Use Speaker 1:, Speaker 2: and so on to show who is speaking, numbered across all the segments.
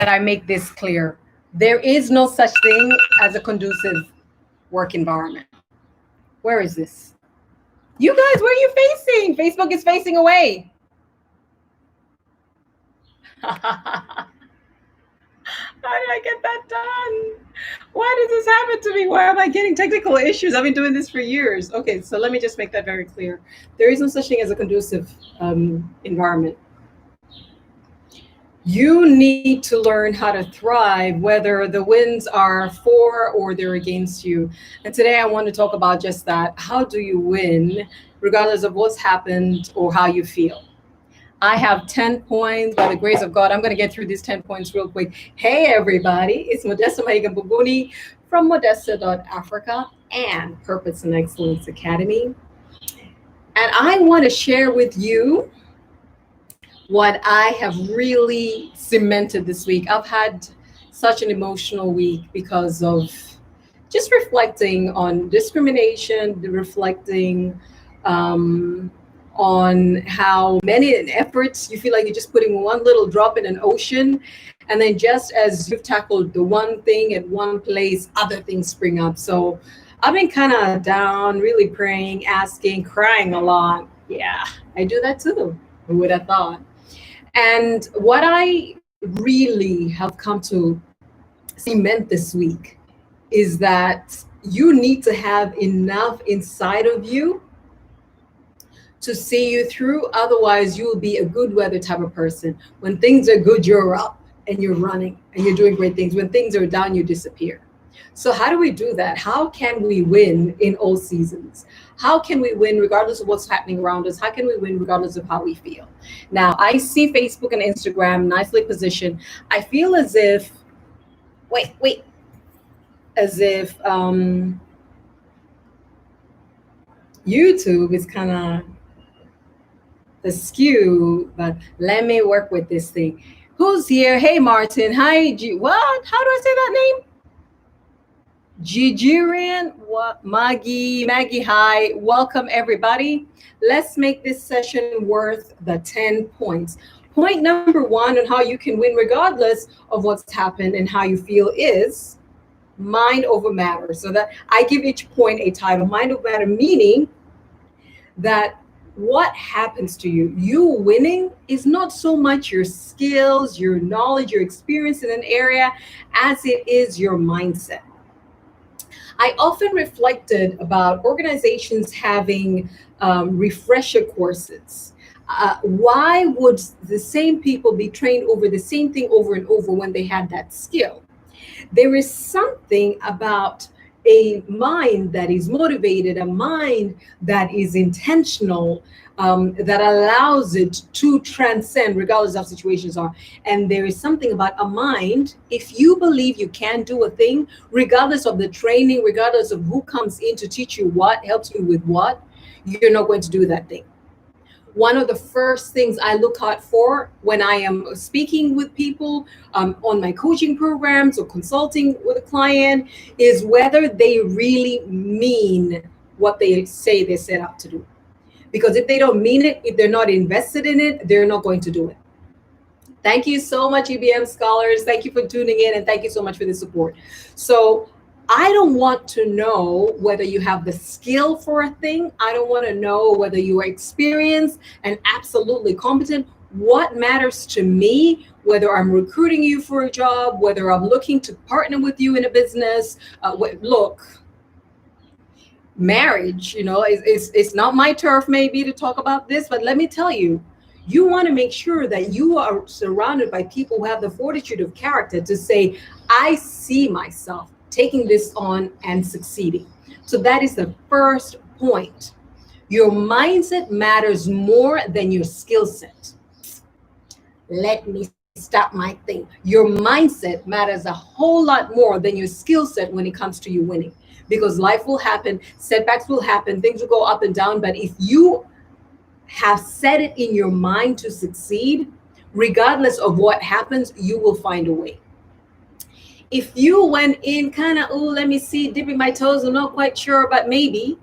Speaker 1: that I make this clear. There is no such thing as a conducive work environment. Where is this? You guys, where are you facing? Facebook is facing away. How did I get that done? Why does this happen to me? Why am I getting technical issues? I've been doing this for years. Okay, so let me just make that very clear. There is no such thing as a conducive environment. You need to learn how to thrive, whether the winds are for or they're against you. And today I want to talk about just that. How do you win, regardless of what's happened or how you feel? I have 10 points by the grace of God. I'm going to get through these 10 points real quick. Hey, everybody. It's Modesta Buguni from Modesta.Africa and Purpose and Excellence Academy. And I want to share with you what I have really cemented this week. I've had such an emotional week because of just reflecting on discrimination, reflecting on how many efforts you feel like you're just putting one little drop in an ocean. And then just as you've tackled the one thing at one place, other things spring up. So I've been kind of down, really praying, asking, crying a lot. Yeah, I do that too. Who would have thought? And what I really have come to cement this week is that you need to have enough inside of you to see you through. Otherwise, you will be a good weather type of person. When things are good, you're up and you're running and you're doing great things. When things are down, you disappear. So how do we do that? How can we win in all seasons? How can we win regardless of what's happening around us? How can we win regardless of how we feel? Now, I see Facebook and Instagram nicely positioned. I feel as if, as if YouTube is kind of askew, but let me work with this thing. Who's here? Hey, Martin. Hi, what? How do I say that name? Gigirian, what? Maggie, hi. Welcome, everybody. Let's make this session worth the 10 points. Point number one on how you can win regardless of what's happened and how you feel is mind over matter. So that I give each point a title. Mind over matter, meaning that what happens to you, you winning, is not so much your skills, your knowledge, your experience in an area, as it is your mindset. I often reflected about organizations having refresher courses. Why would the same people be trained over the same thing over and over when they had that skill? There is something about a mind that is motivated, a mind that is intentional, that allows it to transcend regardless of situations are. And there is something about a mind, if you believe you can do a thing, regardless of the training, regardless of who comes in to teach you what, helps you with what, you're not going to do that thing. One of the first things I look out for when I am speaking with people on my coaching programs or consulting with a client is whether they really mean what they say they set out to do. Because if they don't mean it, if they're not invested in it, they're not going to do it. Thank you so much, EBM scholars. Thank you for tuning in, and thank you so much for the support. So I don't want to know whether you have the skill for a thing. I don't want to know whether you are experienced and absolutely competent. What matters to me, whether I'm recruiting you for a job, whether I'm looking to partner with you in a business, look, marriage, it's not my turf maybe to talk about this, but let me tell you, you want to make sure that you are surrounded by people who have the fortitude of character to say, I see myself taking this on and succeeding. So that is the first point. Your mindset matters more than your skill set. Let me stop my thing. Your mindset matters a whole lot more than your skill set when it comes to you winning. Because life will happen, setbacks will happen, things will go up and down. But if you have set it in your mind to succeed, regardless of what happens, you will find a way. If you went in kind of, let me see, dipping my toes, I'm not quite sure, but maybe,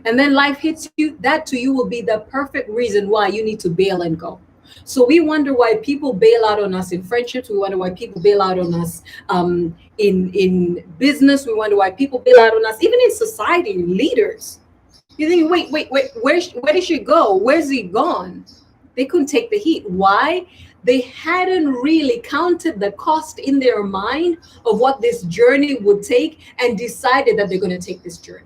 Speaker 1: and then life hits you, that to you will be the perfect reason why you need to bail and go. So we wonder why people bail out on us in friendships. We wonder why people bail out on us in business. We wonder why people bail out on us, even in society, leaders. You think, wait, where did she go? Where's he gone? They couldn't take the heat. Why? They hadn't really counted the cost in their mind of what this journey would take and decided that they're going to take this journey.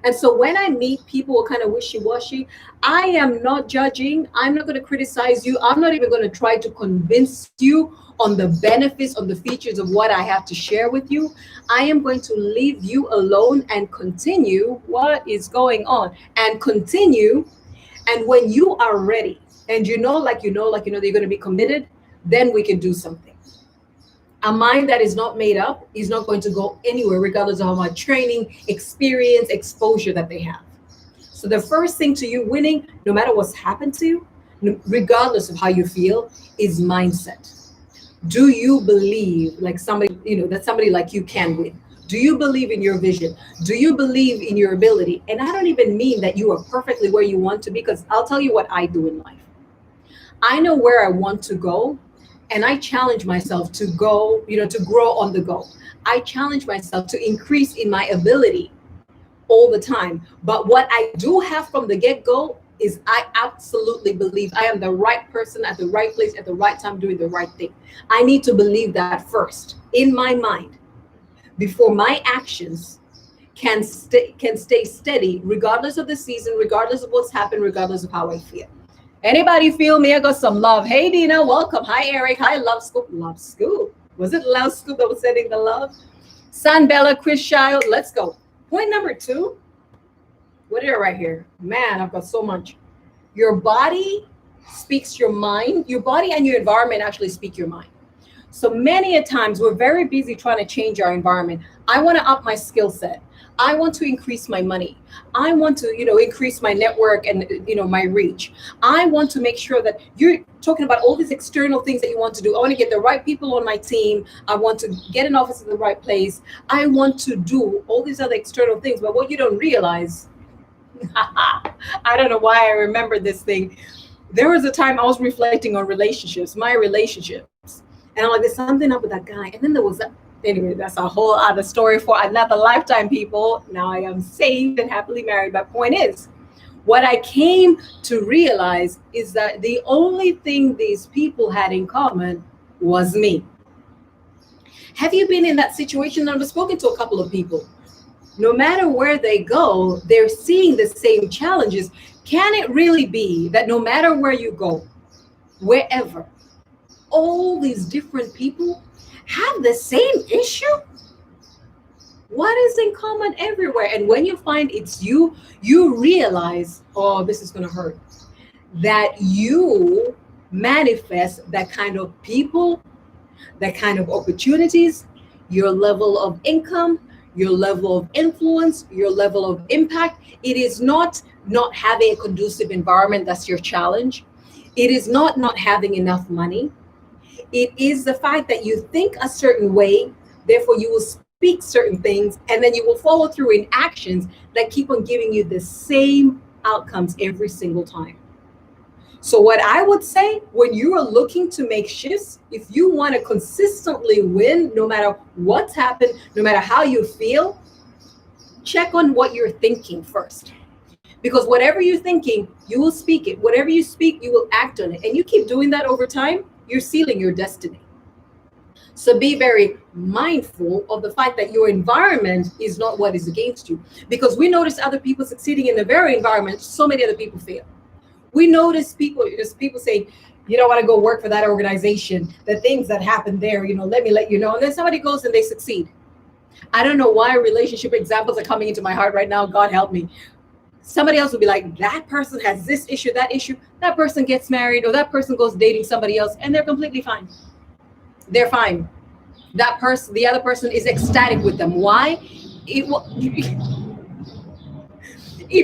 Speaker 1: And so when I meet people who are kind of wishy-washy, I am not judging. I'm not going to criticize you. I'm not even going to try to convince you on the benefits, on the features of what I have to share with you. I am going to leave you alone and continue what is going on and continue. And when you are ready and you know that you're going to be committed, then we can do something. A mind that is not made up is not going to go anywhere, regardless of how much training, experience, exposure that they have. So the first thing to you winning, no matter what's happened to you, regardless of how you feel, is mindset. Do you believe like somebody, that somebody like you can win? Do you believe in your vision? Do you believe in your ability? And I don't even mean that you are perfectly where you want to be, because I'll tell you what I do in life. I know where I want to go, and I challenge myself to go, to grow on the go. I challenge myself to increase in my ability all the time. But what I do have from the get-go is I absolutely believe I am the right person at the right place at the right time doing the right thing. I need to believe that first in my mind before my actions can stay steady, regardless of the season, regardless of what's happened, regardless of how I feel. Anybody feel me? I got some love. Hey, Dina, welcome. Hi, Eric. Hi, Love Scoop. Love Scoop. Was it Love Scoop that was sending the love? San Bella, Chris Child. Let's go. Point number 2. What did I write here? Man, I've got so much. Your body speaks your mind. Your body and your environment actually speak your mind. So many a times we're very busy trying to change our environment. I want to up my skill set. I want to increase my money. I want to, increase my network and, my reach. I want to make sure that you're talking about all these external things that you want to do. I want to get the right people on my team. I want to get an office in the right place. I want to do all these other external things. But what you don't realize, I don't know why I remember this thing. There was a time I was reflecting on relationships, my relationships. And I'm like, there's something up with that guy. And then there was that. Anyway, that's a whole other story for another lifetime, people. Now I am saved and happily married. But point is, what I came to realize is that the only thing these people had in common was me. Have you been in that situation? I've spoken to a couple of people. No matter where they go, they're seeing the same challenges. Can it really be that no matter where you go, wherever, all these different people have the same issue? What is in common everywhere? And when you find it's you, you realize, oh, this is going to hurt. That you manifest that kind of people, that kind of opportunities, your level of income, your level of influence, your level of impact. It is not having a conducive environment that's your challenge. It is not having enough money. It is the fact that you think a certain way, therefore you will speak certain things, and then you will follow through in actions that keep on giving you the same outcomes every single time. So what I would say, when you are looking to make shifts, if you want to consistently win, no matter what's happened, no matter how you feel, check on what you're thinking first. Because whatever you're thinking, you will speak it. Whatever you speak, you will act on it. And you keep doing that over time, you're sealing your destiny. So be very mindful of the fact that your environment is not what is against you. Because we notice other people succeeding in the very environment, so many other people fail. We notice people saying, you don't want to go work for that organization, the things that happen there, let me let you know. And then somebody goes and they succeed. I don't know why relationship examples are coming into my heart right now. God help me. Somebody else will be like, that person has this issue, that person gets married, or that person goes dating somebody else, and they're completely fine. They're fine. The other person is ecstatic with them. Why? It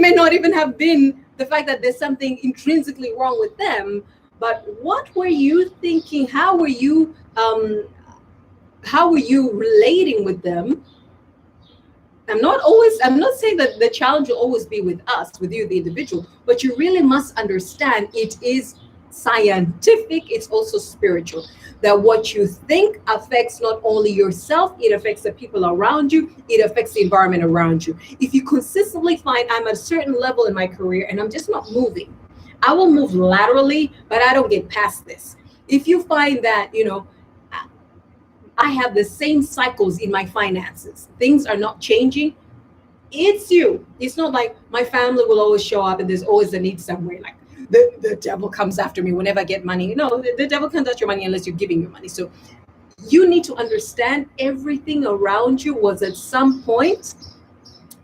Speaker 1: may not even have been the fact that there's something intrinsically wrong with them, but what were you thinking? How were you relating with them? I'm not saying that the challenge will always be with us, with you, the individual, but you really must understand it is scientific, it's also spiritual. That what you think affects not only yourself, it affects the people around you, it affects the environment around you. If you consistently find I'm at a certain level in my career and I'm just not moving, I will move laterally, but I don't get past this. If you find that, I have the same cycles in my finances, things are not changing, it's you. It's not like my family will always show up and there's always a need somewhere. Like the devil comes after me whenever I get money. No, the devil can't touch your money unless you're giving your money. So you need to understand everything around you was at some point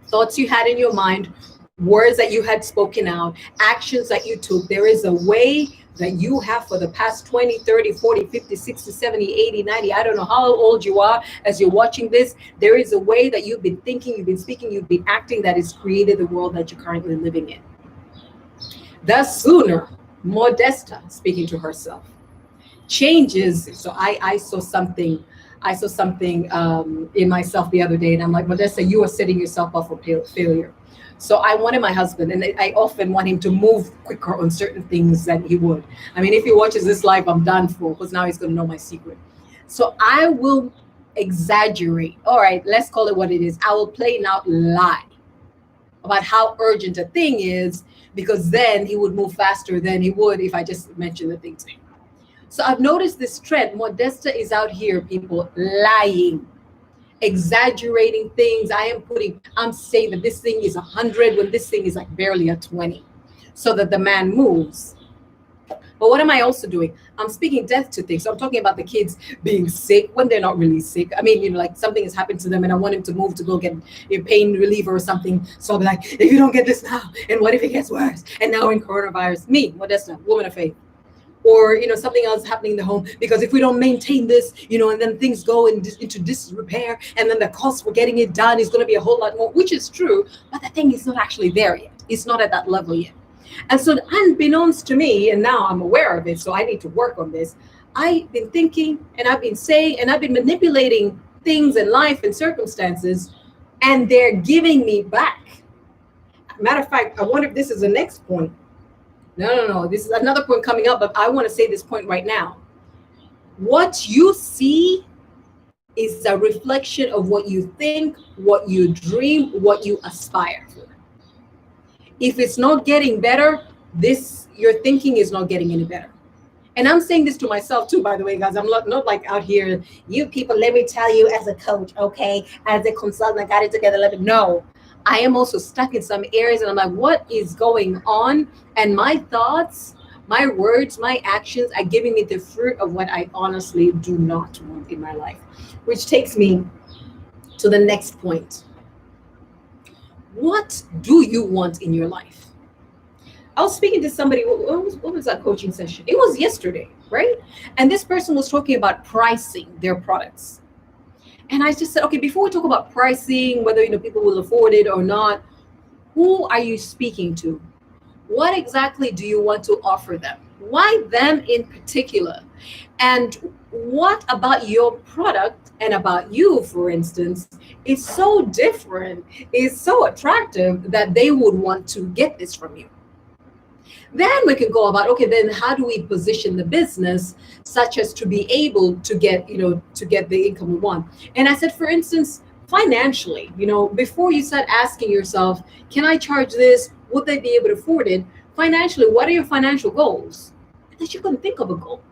Speaker 1: thoughts you had in your mind, words that you had spoken out, actions that you took. There is a way that you have for the past 20, 30, 40, 50, 60, 70, 80, 90. I don't know how old you are as you're watching this. There is a way that you've been thinking, you've been speaking, you've been acting that has created the world that you're currently living in. The sooner Modesta, speaking to herself, changes. So I saw something in myself the other day, and I'm like, Modesta, you are setting yourself up for failure. So I wanted my husband, and I often want him to move quicker on certain things than he would. I mean, if he watches this live, I'm done for, because now he's going to know my secret. So I will exaggerate. All right, let's call it what it is. I will play an out lie about how urgent a thing is, because then he would move faster than he would if I just mentioned the thing to him. So I've noticed this trend. Modesta is out here, people, lying, exaggerating things. I'm saying that this thing is 100 when this thing is like barely a 20, so that the man moves. But what am I also doing? I'm speaking death to things. So I'm talking about the kids being sick when they're not really sick. I mean, like something has happened to them and I want him to move to go get a pain reliever or something. So I'll be like, if you don't get this now, and what if it gets worse? And now in coronavirus, me, Modesta, woman of faith. Or, something else happening in the home, because if we don't maintain this, and then things go into disrepair, and then the cost for getting it done is going to be a whole lot more, which is true, but the thing is not actually there yet. It's not at that level yet. And so unbeknownst to me, and now I'm aware of it, so I need to work on this, I've been thinking, and I've been saying, and I've been manipulating things in life and circumstances, and they're giving me back. Matter of fact, I wonder if this is the next point. No. This is another point coming up, but I want to say this point right now. What you see is a reflection of what you think, what you dream, what you aspire for. If it's not getting better, your thinking is not getting any better. And I'm saying this to myself too, by the way, guys. I'm not like out here, you people, let me tell you as a coach, okay, as a consultant, I got it together. No. I am also stuck in some areas, and I'm like, what is going on? And my thoughts, my words, my actions are giving me the fruit of what I honestly do not want in my life, which takes me to the next point. What do you want in your life? I was speaking to somebody, what was that coaching session? It was yesterday, right? And this person was talking about pricing their products. And I just said, okay, before we talk about pricing, whether people will afford it or not, who are you speaking to? What exactly do you want to offer them? Why them in particular? And what about your product and about you, for instance, is so different, is so attractive that they would want to get this from you? Then we can go about, okay, then how do we position the business such as to be able to get, to get the income we want? And I said, for instance, financially, before you start asking yourself, can I charge this? Would they be able to afford it? Financially, what are your financial goals? And then she couldn't think of a goal.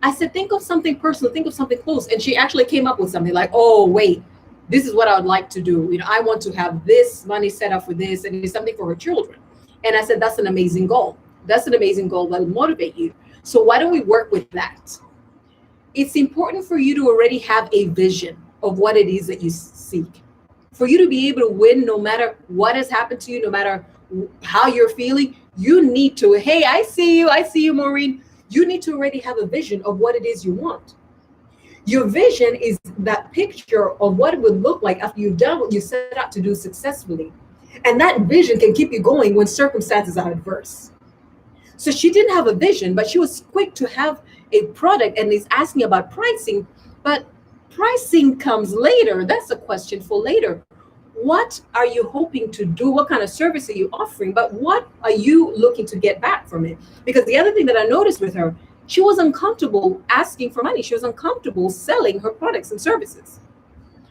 Speaker 1: I said, think of something personal, think of something close. And she actually came up with something like, oh, wait, this is what I would like to do. I want to have this money set up for this, and it's something for her children. And I said, that's an amazing goal. That's an amazing goal that will motivate you. So why don't we work with that? It's important for you to already have a vision of what it is that you seek. For you to be able to win no matter what has happened to you, no matter how you're feeling, you need to, hey, I see you, Maureen. You need to already have a vision of what it is you want. Your vision is that picture of what it would look like after you've done what you set out to do successfully. And that vision can keep you going when circumstances are adverse. So she didn't have a vision, but she was quick to have a product and is asking about pricing. But pricing comes later. That's a question for later. what are you hoping to do? What kind of service are you offering? But what are you looking to get back from it? Because the other thing that I noticed with her, she was uncomfortable asking for money. She was uncomfortable selling her products and services,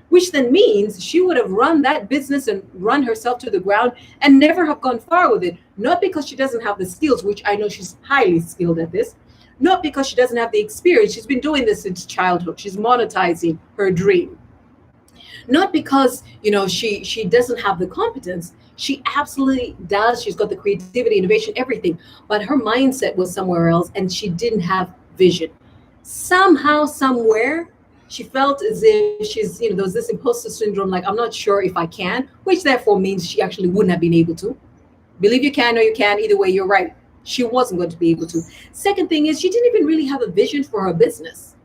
Speaker 1: which then means she would have run that business and run herself to the ground and never have gone far with it. Not because she doesn't have the skills, which I know she's highly skilled at this, not because she doesn't have the experience. She's been doing this since childhood. She's monetizing her dream. Not because, she doesn't have the competence. She absolutely does. She's got the creativity, innovation, everything. But her mindset was somewhere else and she didn't have vision. Somehow, somewhere, she felt as if there was this imposter syndrome, like, I'm not sure if I can, which therefore means she actually wouldn't have been able to. Believe you can or you can, either way, you're right. She wasn't going to be able to. Second thing is, she didn't even really have a vision for her business.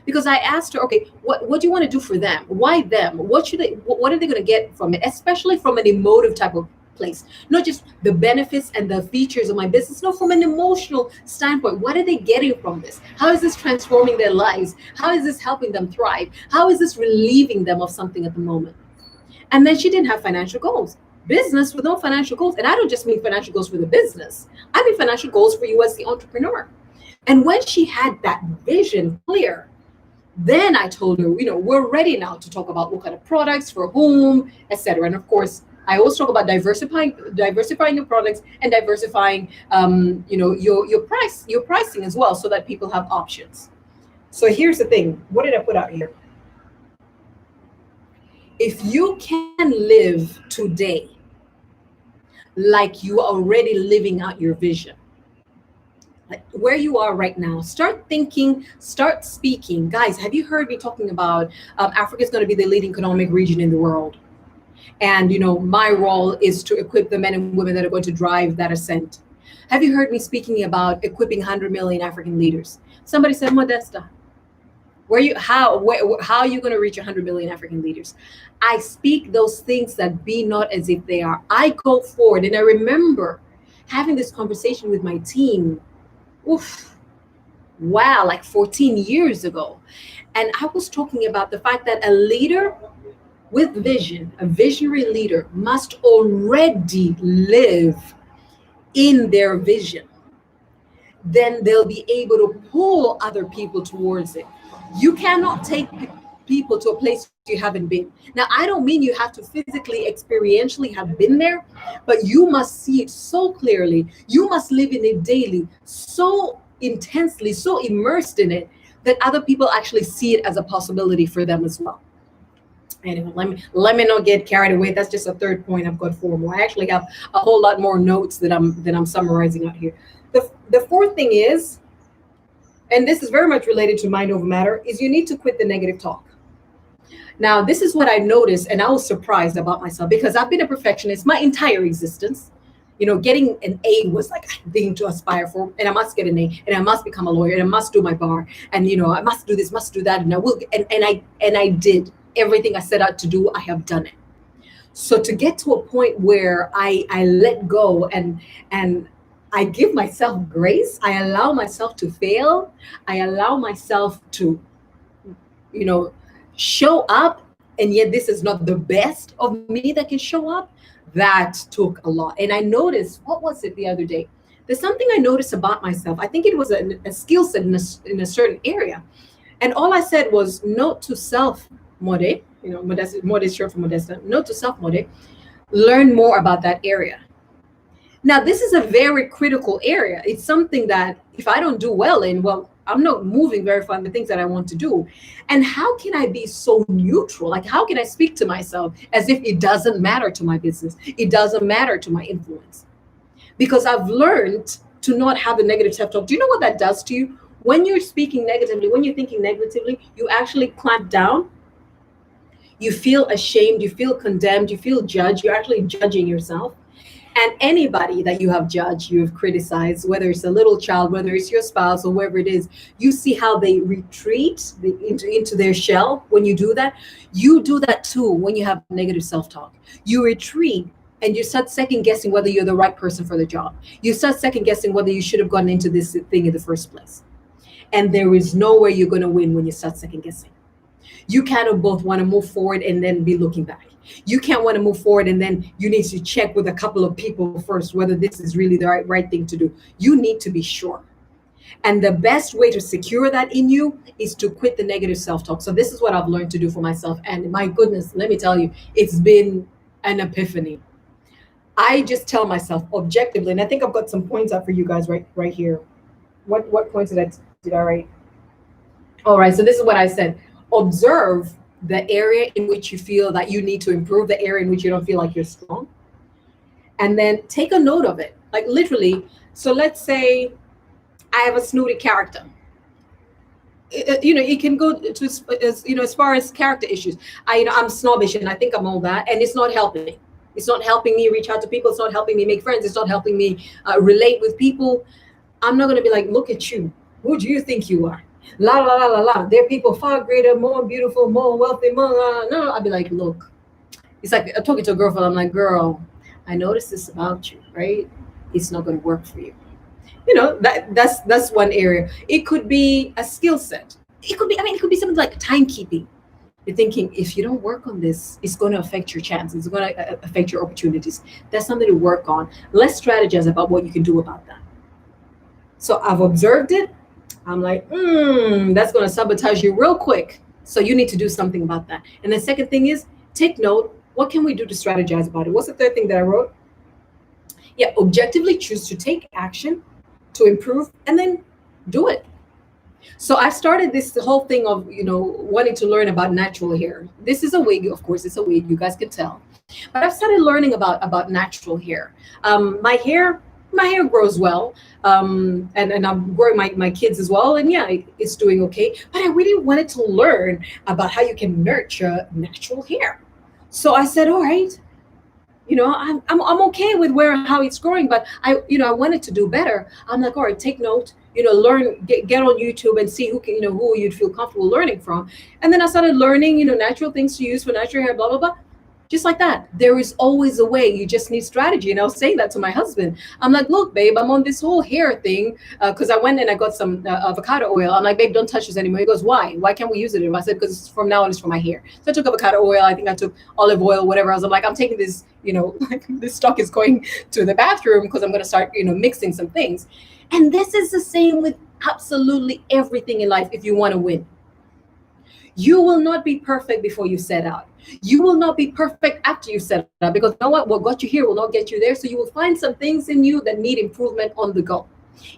Speaker 1: Because I asked her, okay, what do you want to do for them? Why them? What are they going to get from it? Especially from an emotive type of place, not just the benefits and the features of my business. No, from an emotional standpoint, what are they getting from this? How is this transforming their lives? How is this helping them thrive? How is this relieving them of something at the moment? And then she didn't have financial goals. Business with no financial goals. And I don't just mean financial goals for the business. I mean financial goals for you as the entrepreneur. And when she had that vision clear, then I told her, we're ready now to talk about what kind of products, for whom, etc. And of course, I always talk about diversifying your products and diversifying, your pricing as well, so that people have options. So here's the thing. What did I put out here? If you can live today like you are already living out your vision, like where you are right now, start thinking, start speaking. Guys, have you heard me talking about Africa is going to be the leading economic region in the world? And, my role is to equip the men and women that are going to drive that ascent. Have you heard me speaking about equipping 100 million African leaders? Somebody said, Modesta, how are you going to reach 100 million African leaders? I speak those things that be not as if they are. I go forward. And I remember having this conversation with my team. Like 14 years ago. And I was talking about the fact that a leader with vision, a visionary leader, must already live in their vision. Then they'll be able to pull other people towards it. You cannot take people to a place you haven't been. Now, I don't mean you have to physically, experientially have been there, but you must see it so clearly. You must live in it daily, so intensely, so immersed in it, that other people actually see it as a possibility for them as well. Anyway, let me not get carried away. That's just a third point. I've got four more. I actually have a whole lot more notes that I'm summarizing out here. The fourth thing is, and this is very much related to mind over matter, is you need to quit the negative talk. Now, this is what I noticed, and I was surprised about myself, because I've been a perfectionist my entire existence. Getting an A was like a thing to aspire for, and I must get an A, and I must become a lawyer, and I must do my bar, and I must do this, must do that, and I will. And I did everything I set out to do. I have done it. So to get to a point where I let go and I give myself grace, I allow myself to fail, I allow myself to, show up, and yet this is not the best of me that can show up. That took a lot. And I noticed, what was it the other day? There's something I noticed about myself. I think it was a skill set in a certain area. And all I said was, note to self, Mode, Modesta, Mode is short for Modesta. Note to self, Mode, learn more about that area. Now, this is a very critical area. It's something that if I don't do well in, I'm not moving very far in the things that I want to do. And how can I be so neutral? Like, how can I speak to myself as if it doesn't matter to my business? It doesn't matter to my influence. Because I've learned to not have a negative self-talk. Do you know what that does to you? When you're speaking negatively, when you're thinking negatively, you actually clamp down. You feel ashamed, you feel condemned, you feel judged. You're actually judging yourself. And anybody that you have judged, you have criticized, whether it's a little child, whether it's your spouse or whoever it is, you see how they retreat into their shell when you do that. You do that too when you have negative self-talk. You retreat and you start second guessing whether you're the right person for the job. You start second guessing whether you should have gotten into this thing in the first place. And there is no way you're going to win when you start second guessing. You cannot both want to move forward and then be looking back. You can't want to move forward and then you need to check with a couple of people first whether this is really the right thing to do. You need to be sure. And the best way to secure that in you is to quit the negative self-talk. So this is what I've learned to do for myself. And my goodness, let me tell you, it's been an epiphany. I just tell myself objectively, and I think I've got some points up for you guys right here. What points did I write? All right, so this is what I said. Observe the area in which you feel that you need to improve, the area in which you don't feel like you're strong. And then take a note of it, like literally. So let's say I have a snooty character. It can go to as far as character issues. I'm snobbish and I think I'm all that, and it's not helping. It's not helping me reach out to people. It's not helping me make friends. It's not helping me relate with people. I'm not going to be like, look at you. Who do you think you are? La la la la la. There are people far greater, more beautiful, more wealthy, more. No. I'll be like, look. It's like I'm talking to a girlfriend. I'm like, girl, I noticed this about you, right? It's not going to work for you. That's one area. It could be a skill set. It could be something like timekeeping. You're thinking, if you don't work on this, it's going to affect your chances. It's going to affect your opportunities. That's something to work on. Let's strategize about what you can do about that. So I've observed it. I'm like, that's going to sabotage you real quick. So you need to do something about that. And the second thing is take note. What can we do to strategize about it? What's the third thing that I wrote? Yeah, objectively choose to take action to improve and then do it. So I started the whole thing of, wanting to learn about natural hair. This is a wig, of course, it's a wig, you guys can tell. But I've started learning about natural hair. My hair grows well, and I'm growing my kids as well, and yeah, it's doing okay. But I really wanted to learn about how you can nurture natural hair. So I said, all right, I'm okay with how it's growing, but I wanted to do better. I'm like, all right, take note, learn, get on YouTube and see who you'd feel comfortable learning from. And then I started learning, natural things to use for natural hair, blah, blah, blah. Just like that. There is always a way. You just need strategy. And I was saying that to my husband. I'm like, look, babe, I'm on this whole hair thing because I went and I got some avocado oil. I'm like, babe, don't touch this anymore. He goes, why? Why can't we use it? And I said, because from now on it's for my hair. So I took avocado oil. I think I took olive oil, whatever. I was like, I'm taking this, like this stock is going to the bathroom because I'm going to start, mixing some things. And this is the same with absolutely everything in life if you want to win. You will not be perfect before you set out. You will not be perfect after you set out, because you know what got you here will not get you there. So you will find some things in you that need improvement on the go.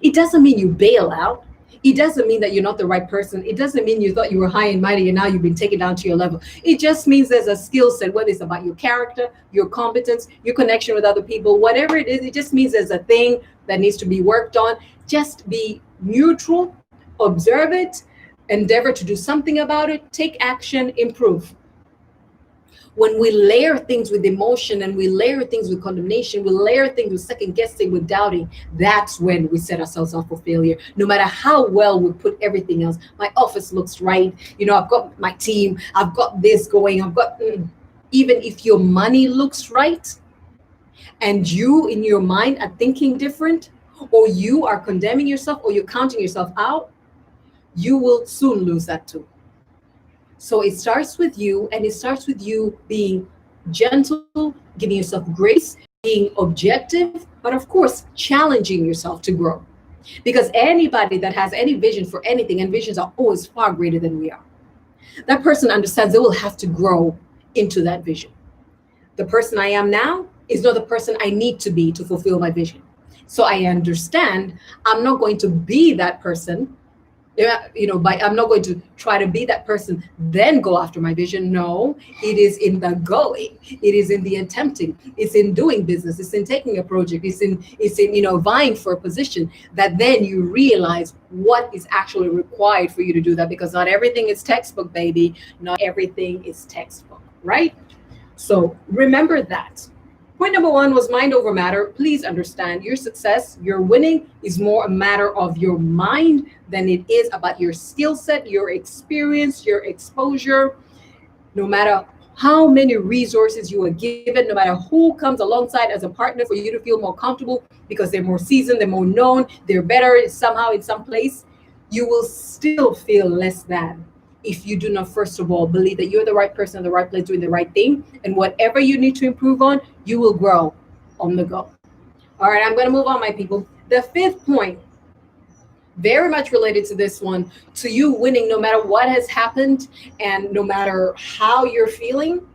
Speaker 1: It doesn't mean you bail out. It doesn't mean that you're not the right person. It doesn't mean you thought you were high and mighty and now you've been taken down to your level. It just means there's a skill set, whether it's about your character, your competence, your connection with other people, whatever it is. It just means there's a thing that needs to be worked on. Just be neutral, observe it, endeavor to do something about it, take action, improve. When we layer things with emotion and we layer things with condemnation, we layer things with second guessing, with doubting, that's when we set ourselves up for failure. No matter how well we put everything else, my office looks right, I've got my team, I've got this going, even if your money looks right and you in your mind are thinking different, or you are condemning yourself, or you're counting yourself out, you will soon lose that too. So it starts with you, and it starts with you being gentle, giving yourself grace, being objective, but of course, challenging yourself to grow. Because anybody that has any vision for anything, and visions are always far greater than we are, that person understands they will have to grow into that vision. The person I am now is not the person I need to be to fulfill my vision. So I understand I'm not going to be that person. I'm not going to try to be that person, then go after my vision. No, it is in the going. It is in the attempting. It's in doing business. It's in taking a project. It's in vying for a position, that then you realize what is actually required for you to do that. Because not everything is textbook, baby. Not everything is textbook, right? So remember that. Point number one was mind over matter. Please understand, your success, your winning is more a matter of your mind than it is about your skill set, your experience, your exposure. No matter how many resources you are given, no matter who comes alongside as a partner for you to feel more comfortable because they're more seasoned, they're more known, they're better somehow in some place, you will still feel less than. if you do not, first of all, believe that you're the right person in the right place doing the right thing, and whatever you need to improve on, you will grow on the go. All right, I'm going to move on, my people. The fifth point, very much related to this one, to you winning no matter what has happened and no matter how you're feeling.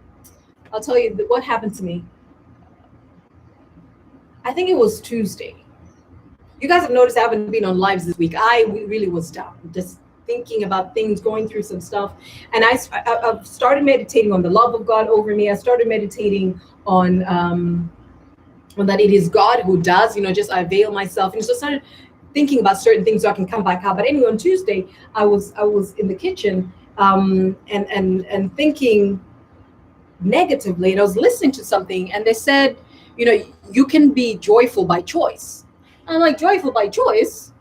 Speaker 1: I'll tell you what happened to me. I think it was Tuesday. You guys have noticed I haven't been on lives this week. I really was down, just thinking about things, going through some stuff. And I've started meditating on the love of God over me. I started meditating on that it is God who does, just I avail myself. And so I started thinking about certain things so I can come back out. But anyway, on Tuesday, I was in the kitchen and thinking negatively, and I was listening to something, and they said, you can be joyful by choice. I'm like, joyful by choice?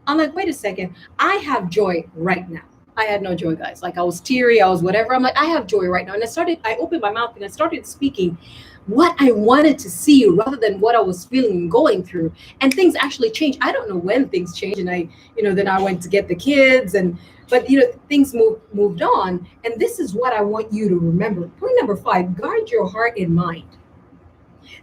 Speaker 1: I'm like, wait a second. I have joy right now. I had no joy, guys. Like, I was teary, I was whatever. I'm like, I have joy right now. And I opened my mouth and I started speaking what I wanted to see rather than what I was feeling and going through. And things actually changed. I don't know when things changed. And then I went to get the kids but things moved on. And this is what I want you to remember. Point number 5, guard your heart and mind.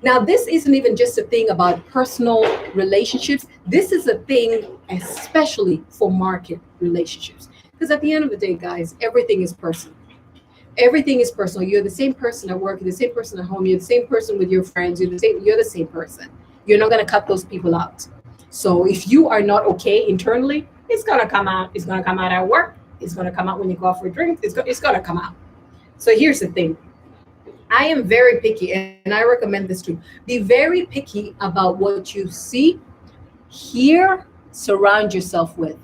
Speaker 1: Now, this isn't even just a thing about personal relationships. This is a thing especially for market relationships. Because at the end of the day, guys, everything is personal. Everything is personal. You're the same person at work. You're the same person at home. You're the same person with your friends. You're the same person. You're not going to cut those people out. So if you are not okay internally, it's going to come out. It's going to come out at work. It's going to come out when you go out for a drink. It's going to come out. So here's the thing. I am very picky, and I recommend this too. Be very picky about what you see, hear, surround yourself with.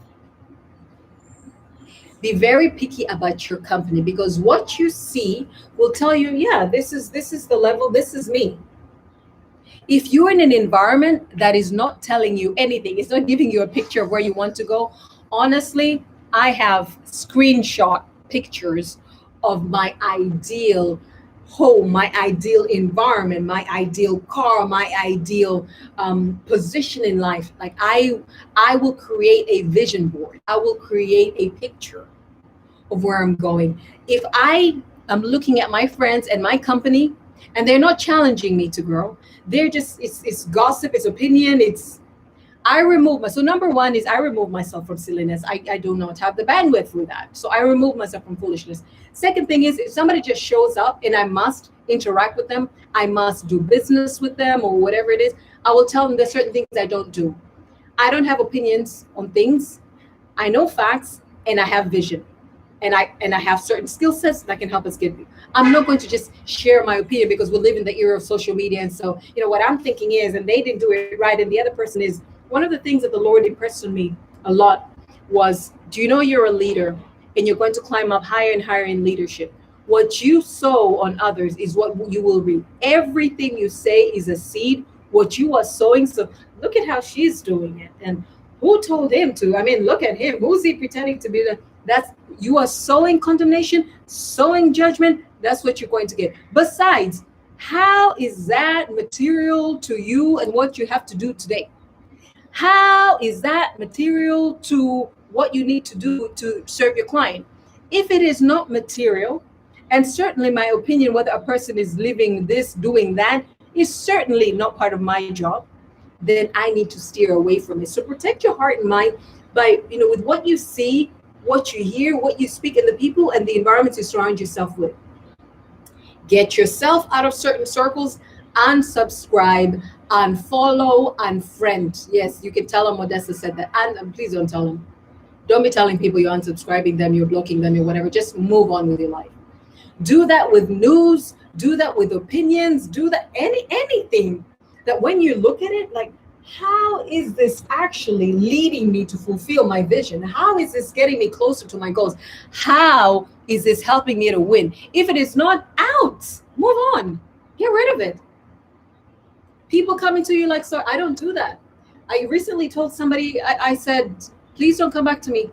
Speaker 1: Be very picky about your company, because what you see will tell you, yeah, this is the level, this is me. If you're in an environment that is not telling you anything, it's not giving you a picture of where you want to go. Honestly, I have screenshot pictures of my ideal home, my ideal environment, my ideal car, my ideal position in life. Like I will create a vision board. I will create a picture of where I'm going. If I am looking at my friends and my company and they're not challenging me to grow, they're just, it's gossip, it's opinion, so number 1 is I remove myself from silliness. I do not have the bandwidth for that. So I remove myself from foolishness. Second thing is, if somebody just shows up and I must interact with them, I must do business with them or whatever it is, I will tell them there's certain things I don't do. I don't have opinions on things. I know facts and I have vision. And I have certain skill sets that can help us get. I'm not going to just share my opinion because we live in the era of social media. And so, what I'm thinking is, and they didn't do it right, and the other person is. One of the things that the Lord impressed on me a lot was, do you know you're a leader and you're going to climb up higher and higher in leadership? What you sow on others is what you will reap. Everything you say is a seed, what you are sowing. So look at how she's doing it. And who told him to? I mean, look at him. Who's he pretending to be? You are sowing condemnation, sowing judgment. That's what you're going to get. Besides, how is that material to you and what you have to do today? How is that material to what you need to do to serve your client? If it is not material, and certainly my opinion, whether a person is living this, doing that, is certainly not part of my job, then I need to steer away from it. So protect your heart and mind by, with what you see, what you hear, what you speak, and the people and the environments you surround yourself with. Get yourself out of certain circles, unsubscribe, unfollow, unfriend. Yes, you can tell them Modesta said that. And please don't tell them. Don't be telling people you're unsubscribing them, you're blocking them, or whatever. Just move on with your life. Do that with news. Do that with opinions. Do that anything that when you look at it, like, how is this actually leading me to fulfill my vision? How is this getting me closer to my goals? How is this helping me to win? If it is not, out. Move on. Get rid of it. People coming to you like, so I don't do that. I recently told somebody, I said, please don't come back to me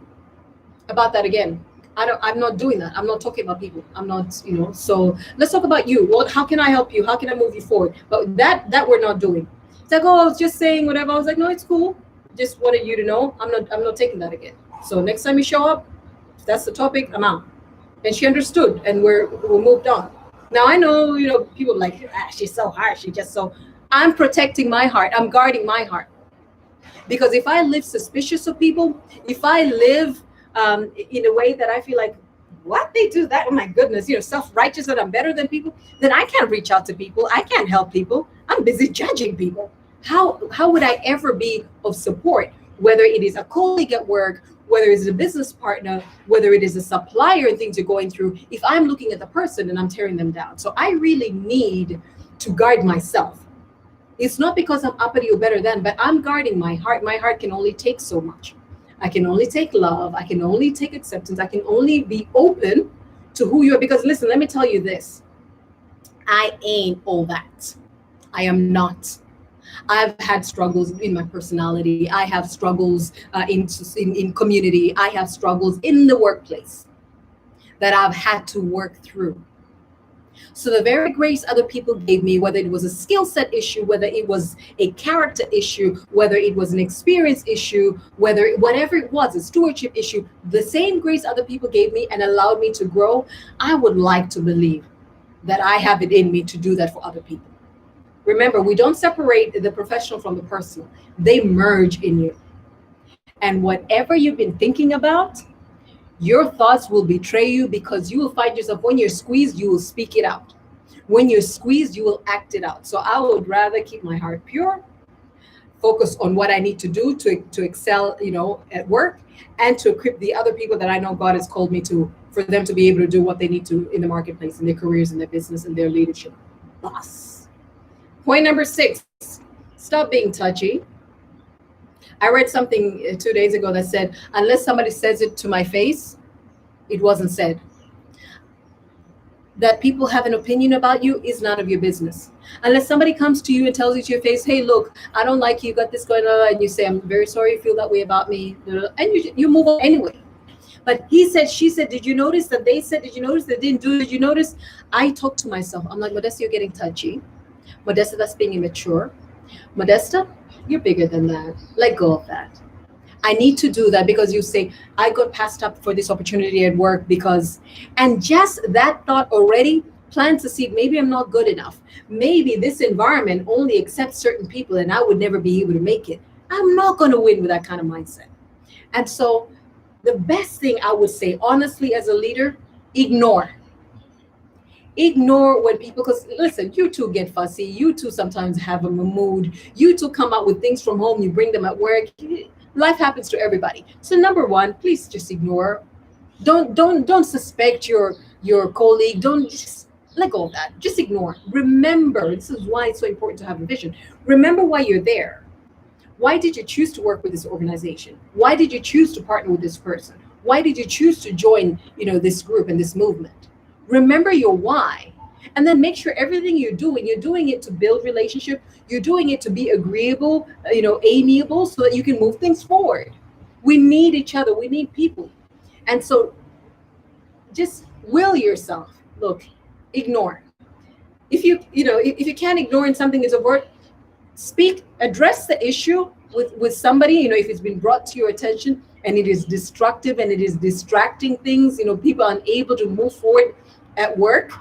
Speaker 1: about that again. I'm not doing that. I'm not talking about people. I'm not, so let's talk about you. Well, how can I help you? How can I move you forward? But that we're not doing. It's like, I was just saying whatever. I was like, no, it's cool. Just wanted you to know I'm not taking that again. So next time you show up, that's the topic, I'm out. And she understood, and we moved on. Now I know, people are like, she's so harsh. She just so. I'm protecting my heart. I'm guarding my heart. Because if I live suspicious of people, if I live in a way that I feel like, what, they do that? Oh my goodness, self-righteous that I'm better than people, then I can't reach out to people. I can't help people. I'm busy judging people. How would I ever be of support? Whether it is a colleague at work, whether it's a business partner, whether it is a supplier and things you're going through, if I'm looking at the person and I'm tearing them down. So I really need to guard myself. It's not because I'm uppity or better than, but I'm guarding my heart. My heart can only take so much. I can only take love. I can only take acceptance. I can only be open to who you are. Because listen, let me tell you this. I ain't all that. I am not. I've had struggles in my personality. I have struggles in community. I have struggles in the workplace that I've had to work through. So the very grace other people gave me, whether it was a skill set issue, whether it was a character issue, whether it was an experience issue, whatever it was, a stewardship issue, the same grace other people gave me and allowed me to grow, I would like to believe that I have it in me to do that for other people. Remember, we don't separate the professional from the personal. They merge in you. And whatever you've been thinking about, your thoughts will betray you, because you will find yourself, when you're squeezed, you will speak it out. When you're squeezed, you will act it out. So I would rather keep my heart pure, focus on what I need to do to excel, at work, and to equip the other people that I know God has called me to, for them to be able to do what they need to in the marketplace, in their careers, in their business, in their leadership. Boss. Point number 6, stop being touchy. I read something 2 days ago that said, unless somebody says it to my face, it wasn't said. That people have an opinion about you is none of your business. Unless somebody comes to you and tells you to your face, hey, look, I don't like you, got this going on, and you say, I'm very sorry you feel that way about me, and you move on anyway. But he said, she said, did you notice that they said, did you notice they didn't do it? Did you notice? I talk to myself. I'm like, Modesta, you're getting touchy. Modesta, that's being immature. Modesta, you're bigger than that. Let go of that. I need to do that because you say, I got passed up for this opportunity at work because, and just that thought already plants a seed. Maybe I'm not good enough. Maybe this environment only accepts certain people and I would never be able to make it. I'm not going to win with that kind of mindset. And so the best thing I would say, honestly, as a leader, ignore. Ignore when people, because listen, you too get fussy. You too sometimes have a mood. You too come out with things from home. You bring them at work. Life happens to everybody. So number one, please just ignore. Don't suspect your colleague. Don't, just let go of that. Just ignore. Remember, this is why it's so important to have a vision. Remember why you're there. Why did you choose to work with this organization? Why did you choose to partner with this person? Why did you choose to join, this group and this movement? Remember your why, and then make sure everything you're doing it to build relationship. You're doing it to be agreeable, amiable, so that you can move things forward. We need each other. We need people. And so just will yourself. Look, ignore. If you can't ignore and something is overt, speak, address the issue with somebody, if it's been brought to your attention and it is destructive and it is distracting things, people are unable to move forward at work.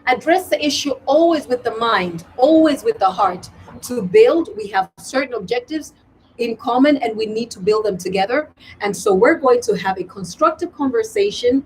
Speaker 1: Address the issue always with the mind, always with the heart. To build, we have certain objectives in common and we need to build them together. And so we're going to have a constructive conversation,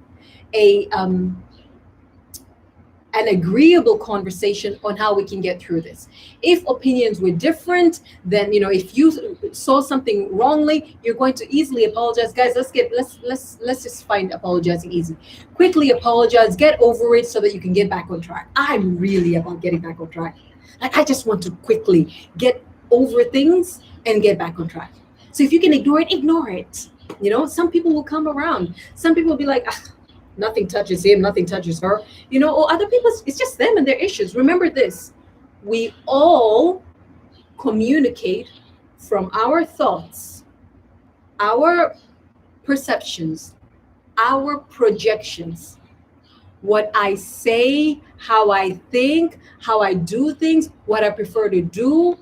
Speaker 1: an agreeable conversation on how we can get through this. If opinions were different, then if you saw something wrongly, you're going to easily apologize. Guys, let's just find apologizing easy. Quickly apologize, get over it so that you can get back on track. I'm really about getting back on track. I just want to quickly get over things and get back on track. So if you can ignore it, ignore it. Some people will come around. Some people will be like, nothing touches him, nothing touches her, or other people, it's just them and their issues. Remember this, we all communicate from our thoughts, our perceptions, our projections. What I say, how I think, how I do things, what I prefer to do,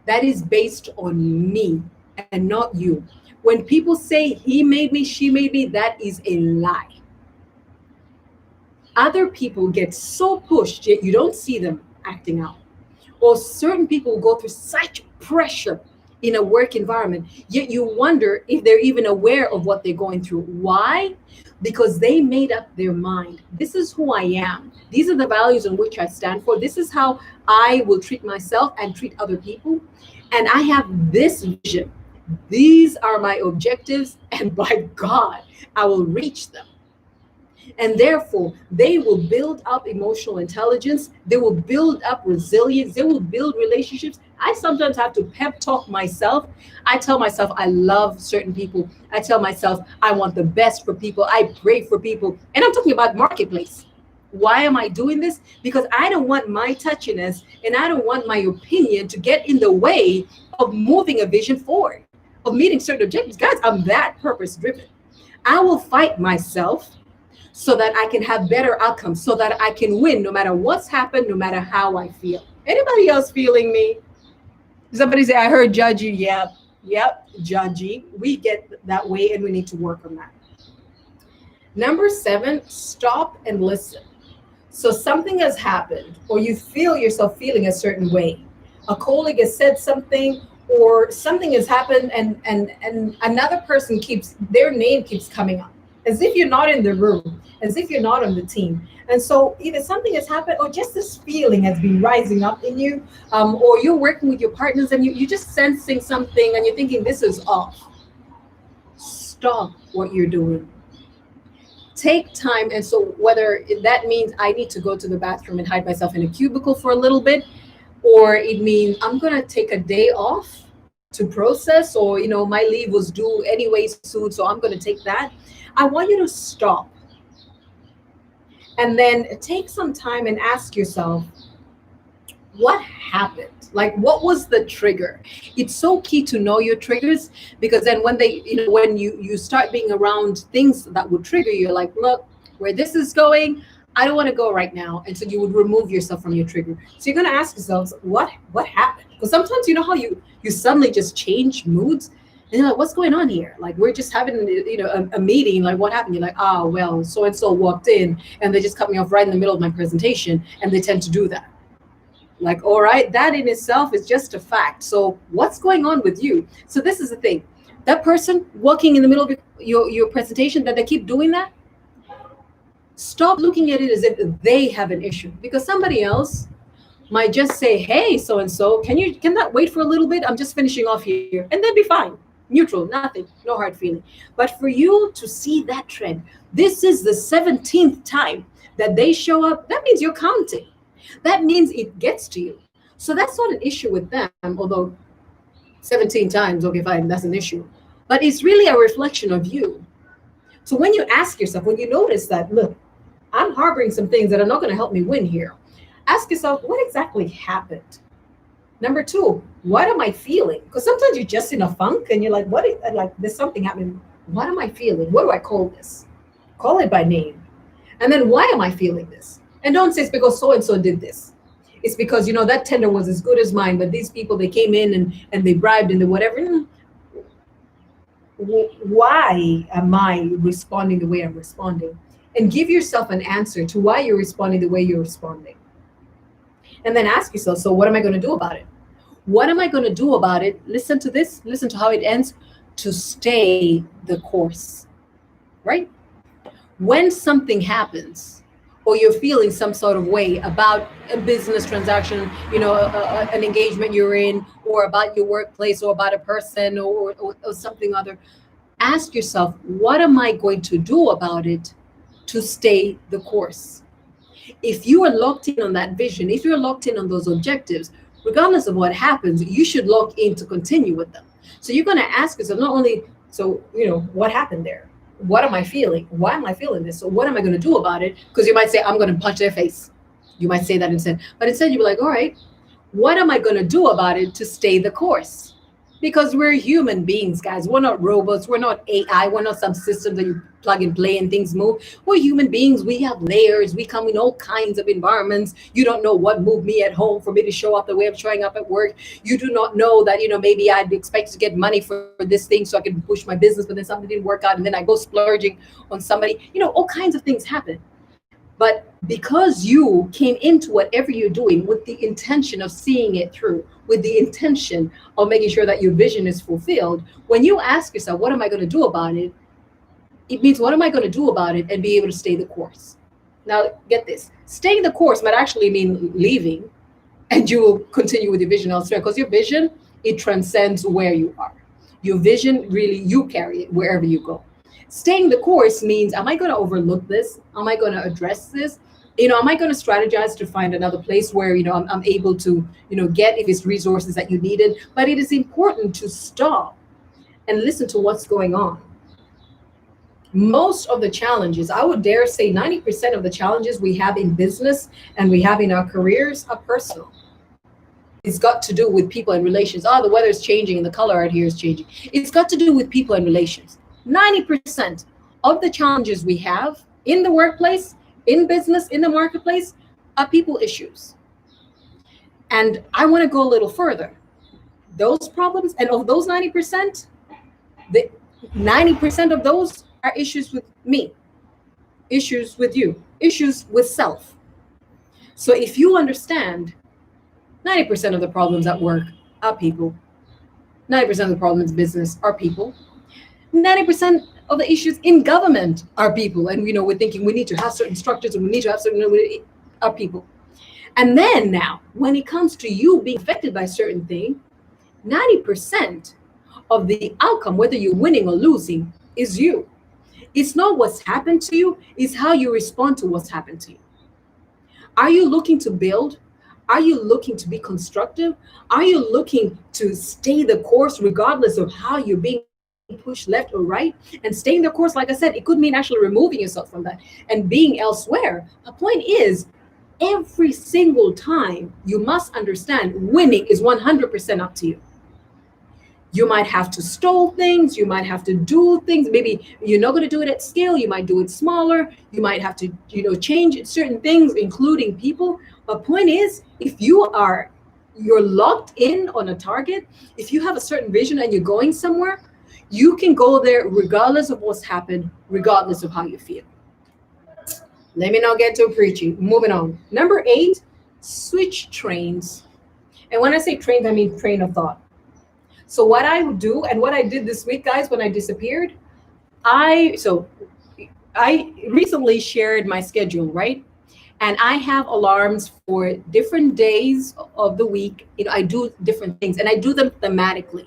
Speaker 1: that is based on me and not you. When people say he made me, she made me, that is a lie. Other people get so pushed, yet you don't see them acting out. Or certain people go through such pressure in a work environment, yet you wonder if they're even aware of what they're going through. Why? Because they made up their mind. This is who I am. These are the values on which I stand for. This is how I will treat myself and treat other people. And I have this vision. These are my objectives, and by God, I will reach them. And therefore, they will build up emotional intelligence. They will build up resilience. They will build relationships. I sometimes have to pep talk myself. I tell myself I love certain people. I tell myself I want the best for people. I pray for people. And I'm talking about marketplace. Why am I doing this? Because I don't want my touchiness and I don't want my opinion to get in the way of moving a vision forward, of meeting certain objectives. Guys, I'm that purpose driven. I will fight myself so that I can have better outcomes, so that I can win no matter what's happened, no matter how I feel. Anybody else feeling me? Somebody say, I heard judgy. Yep, judgy. We get that way and we need to work on that. Number 7, stop and listen. So something has happened, or you feel yourself feeling a certain way. A colleague has said something, or something has happened, and another person their name keeps coming up, as if you're not in the room, as if you're not on the team. And so either something has happened, or just this feeling has been rising up in you, or you're working with your partners and you're just sensing something and you're thinking this is off. Stop what you're doing. Take time. And so whether that means I need to go to the bathroom and hide myself in a cubicle for a little bit, or it means I'm going to take a day off to process, or, my leave was due anyway soon, so I'm going to take that. I want you to stop and then take some time and ask yourself, what happened? Like, what was the trigger? It's so key to know your triggers, because then when when you start being around things that would trigger you, like, look, where this is going, I don't want to go right now. And so you would remove yourself from your trigger. So you're going to ask yourselves, what happened? Because sometimes you know how you suddenly just change moods. And you're like, what's going on here? Like, we're just having, a meeting. Like, what happened? You're like, well, so-and-so walked in and they just cut me off right in the middle of my presentation. And they tend to do that. Like, all right, that in itself is just a fact. So what's going on with you? So this is the thing. That person walking in the middle of your presentation, that they keep doing that, stop looking at it as if they have an issue. Because somebody else might just say, hey, so-and-so, can that wait for a little bit? I'm just finishing off here. And then be fine. Neutral, nothing, no hard feeling. But for you to see that trend, this is the 17th time that they show up. That means you're counting. That means it gets to you. So that's not an issue with them, although 17 times, okay, fine, that's an issue. But it's really a reflection of you. So when you ask yourself, when you notice that, look, I'm harboring some things that are not going to help me win here, ask yourself, what exactly happened? Number 2, what am I feeling? Because sometimes you're just in a funk and you're like, there's something happening. What am I feeling? What do I call this? Call it by name. And then why am I feeling this? And don't say it's because so-and-so did this. It's because, that tender was as good as mine, but these people, they came in and they bribed and they whatever. Why am I responding the way I'm responding? And give yourself an answer to why you're responding the way you're responding. And then ask yourself, so what am I going to do about it? What am I going to do about it? Listen to this. Listen to how it ends. To stay the course, right? When something happens, or you're feeling some sort of way about a business transaction, an engagement you're in, or about your workplace, or about a person, or something other, ask yourself, what am I going to do about it to stay the course? If you are locked in on that vision, if you're locked in on those objectives, regardless of what happens, you should lock in to continue with them. So you're going to ask yourself, not only, what happened there? What am I feeling? Why am I feeling this? So what am I going to do about it? Because you might say, I'm going to punch their face. You might say that instead. But instead, you'll be like, all right, what am I going to do about it to stay the course? Because we're human beings, guys. We're not robots. We're not AI. We're not some system that you plug and play and things move. We're human beings. We have layers. We come in all kinds of environments. You don't know what moved me at home for me to show up the way I'm showing up at work. You do not know that, maybe I'd expect to get money for this thing so I can push my business, but then something didn't work out. And then I go splurging on somebody. All kinds of things happen. But because you came into whatever you're doing with the intention of seeing it through, with the intention of making sure that your vision is fulfilled, when you ask yourself, what am I going to do about it? It means, what am I going to do about it and be able to stay the course? Now, get this. Staying the course might actually mean leaving, and you will continue with your vision elsewhere, because your vision, it transcends where you are. Your vision, really, you carry it wherever you go. Staying the course means, am I going to overlook this? Am I going to address this? Am I going to strategize to find another place where, I'm able to, get, if it's resources that you needed? But it is important to stop and listen to what's going on. Most of the challenges, I would dare say 90% of the challenges we have in business and we have in our careers are personal. It's got to do with people and relations. Oh, the weather's changing and the color out here is changing. It's got to do with people and relations. 90% of the challenges we have in the workplace, in business, in the marketplace, are people issues. And I want to go a little further. Those problems, and of those 90%, the 90% of those are issues with me, issues with you, issues with self. So if you understand 90% of the problems at work are people, 90% of the problems in business are people, 90% of the issues in government are people. And we're thinking we need to have certain structures and we need to have certain are people. And then now, when it comes to you being affected by certain thing, 90% of the outcome, whether you're winning or losing, is you. It's not what's happened to you, it's how you respond to what's happened to you. Are you looking to build? Are you looking to be constructive? Are you looking to stay the course regardless of how you're being pushed left or right? And staying the course, like I said, it could mean actually removing yourself from that and being elsewhere. The point is, every single time you must understand winning is 100% up to you. You might have to stall things. You might have to do things. Maybe you're not going to do it at scale. You might do it smaller. You might have to, change certain things, including people. But point is, if you're locked in on a target, if you have a certain vision and you're going somewhere, you can go there regardless of what's happened, regardless of how you feel. Let me not get too preachy. Moving on. Number 8, switch trains. And when I say trains, I mean train of thought. So what I would do, and what I did this week, guys, when I disappeared, I recently shared my schedule, right? And I have alarms for different days of the week. I do different things and I do them thematically.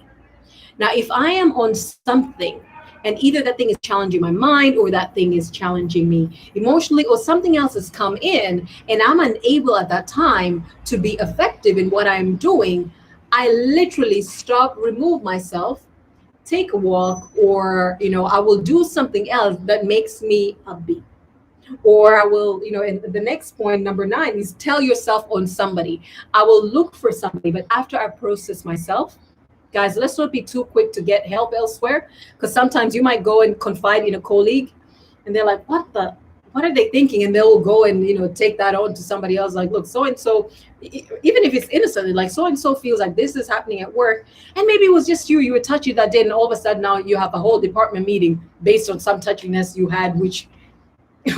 Speaker 1: Now, if I am on something and either that thing is challenging my mind or that thing is challenging me emotionally or something else has come in and I'm unable at that time to be effective in what I'm doing, I literally stop, remove myself, take a walk, or, I will do something else that makes me upbeat. Or I will, and the next point, number 9, is tell yourself on somebody. I will look for somebody, but after I process myself, guys, let's not be too quick to get help elsewhere, because sometimes you might go and confide in a colleague and they're like, what are they thinking? And they'll go and, take that on to somebody else. Like, look, so-and-so, even if it's innocently, like so-and-so feels like this is happening at work. And maybe it was just you were touchy that day. And all of a sudden now you have a whole department meeting based on some touchiness you had, which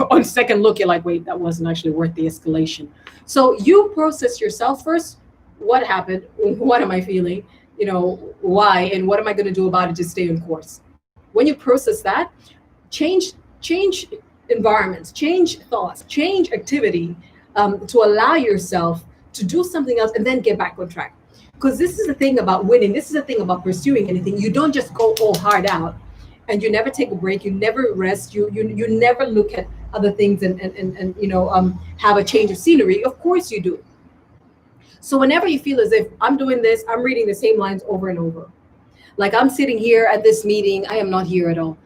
Speaker 1: on second look, you're like, wait, that wasn't actually worth the escalation. So you process yourself first. What happened? What am I feeling? Why? And what am I going to do about it to stay on course? When you process that, change environments, change thoughts, change activity to allow yourself to do something else and then get back on track. Because this is the thing about winning. This is the thing about pursuing anything. You don't just go all hard out and you never take a break. You never rest. You never look at other things and have a change of scenery. Of course you do. So whenever you feel as if I'm doing this, I'm reading the same lines over and over. Like I'm sitting here at this meeting, I am not here at all.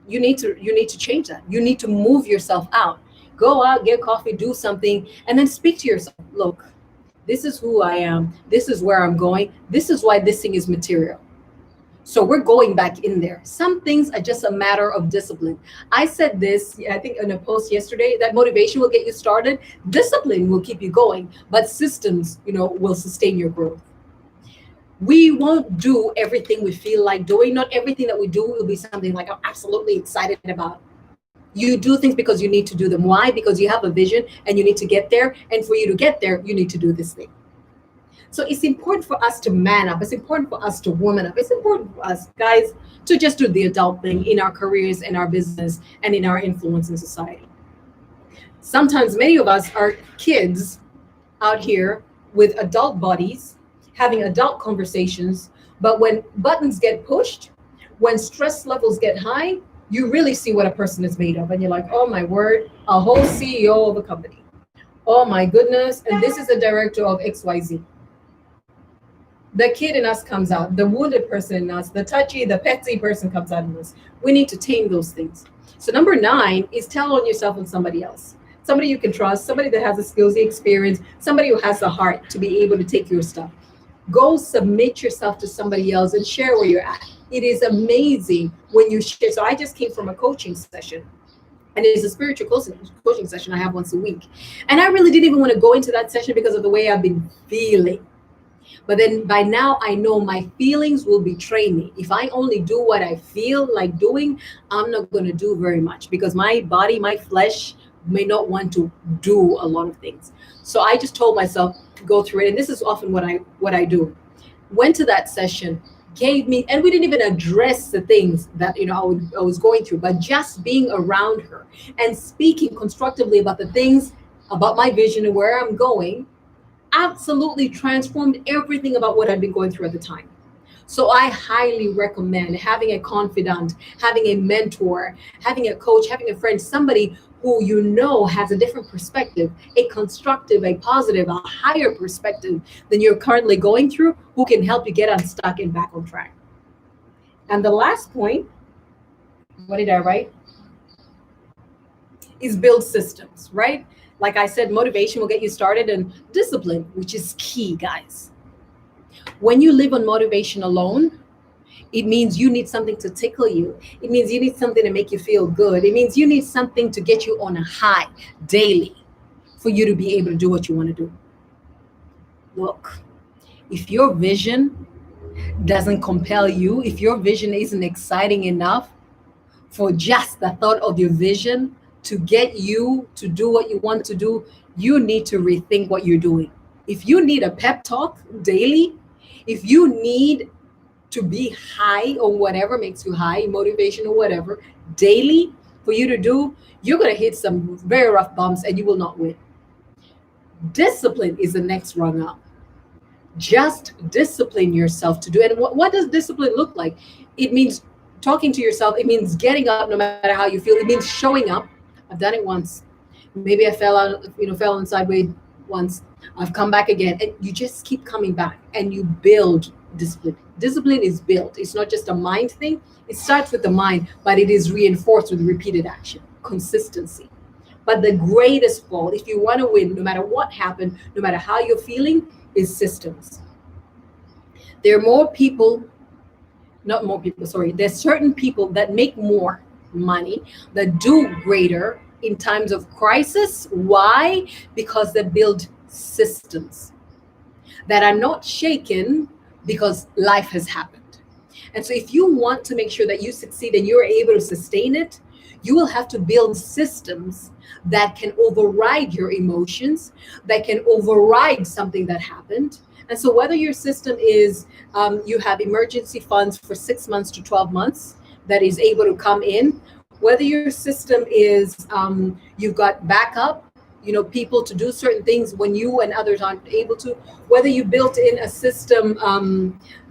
Speaker 1: You need to change that. You need to move yourself out. Go out, get coffee, do something, and then speak to yourself. Look, this is who I am. This is where I'm going. This is why this thing is material. So we're going back in there. Some things are just a matter of discipline. I said this, I think, in a post yesterday, that motivation will get you started. Discipline will keep you going, but systems, will sustain your growth. We won't do everything we feel like doing. Not everything that we do will be something like I'm absolutely excited about. You do things because you need to do them. Why? Because you have a vision and you need to get there. And for you to get there, you need to do this thing. So it's important for us to man up. It's important for us to woman up. It's important for us, guys, to just do the adult thing in our careers, in our business, and in our influence in society. Sometimes many of us are kids out here with adult bodies, having adult conversations. But when buttons get pushed, when stress levels get high, you really see what a person is made of. And you're like, oh my word, a whole CEO of a company. Oh my goodness. And this is the director of XYZ. The kid in us comes out, the wounded person in us, the touchy, the petsy person comes out in us. We need to tame those things. So number 9 is tell on yourself and somebody else. Somebody you can trust, somebody that has the skills, the experience, somebody who has the heart to be able to take your stuff. Go submit yourself to somebody else and share where you're at. It is amazing when you share. So I just came from a coaching session, and it's a spiritual coaching session I have once a week. And I really didn't even want to go into that session because of the way I've been feeling. But then by now, I know my feelings will betray me. If I only do what I feel like doing, I'm not going to do very much because my body, my flesh may not want to do a lot of things. So I just told myself, go through it. And this is often what I do. Went to that session, gave me, and we didn't even address the things that I was going through, but just being around her and speaking constructively about the things, about my vision and where I'm going, absolutely transformed everything about what I'd been going through at the time. So I highly recommend having a confidant, having a mentor, having a coach, having a friend, somebody who has a different perspective, a constructive, a positive, a higher perspective than you're currently going through, who can help you get unstuck and back on track. And the last point, what did I write? Is build systems, right? Like I said, motivation will get you started, and discipline, which is key, guys. When you live on motivation alone, it means you need something to tickle you. It means you need something to make you feel good. It means you need something to get you on a high daily for you to be able to do what you want to do. Look, if your vision doesn't compel you, if your vision isn't exciting enough for just the thought of your vision to get you to do what you want to do, you need to rethink what you're doing. If you need a pep talk daily, if you need to be high on whatever makes you high, motivation or whatever, daily for you to do, you're going to hit some very rough bumps and you will not win. Discipline is the next rung up. Just discipline yourself to do it. And what does discipline look like? It means talking to yourself. It means getting up no matter how you feel. It means showing up. I've done it once. Maybe I fell on sideways once. I've come back again. And you just keep coming back and you build discipline. Discipline is built. It's not just a mind thing. It starts with the mind, but it is reinforced with repeated action, consistency. But the greatest fault, if you want to win, no matter what happened, no matter how you're feeling, is systems. There are there's certain people that make more money, that do greater in times of crisis. Why? Because they build systems that are not shaken because life has happened. And so if you want to make sure that you succeed and you're able to sustain it, you will have to build systems that can override your emotions, that can override something that happened. And so whether your system is you have emergency funds for 6 months to 12 months that is able to come in, whether your system is you've got backup, people to do certain things when you and others aren't able to, whether you built in a system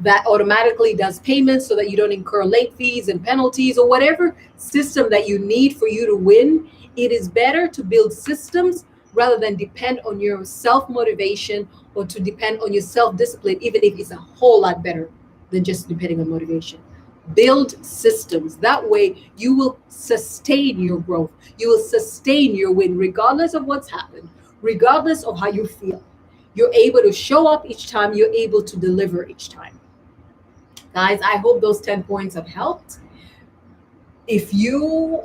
Speaker 1: that automatically does payments so that you don't incur late fees and penalties, or whatever system that you need for you to win, it is better to build systems rather than depend on your self-motivation or to depend on your self-discipline, even if it's a whole lot better than just depending on motivation. Build systems. That way you will sustain your growth. You will sustain your win regardless of what's happened, regardless of how you feel. You're able to show up each time. You're able to deliver each time. Guys, I hope those 10 points have helped. If you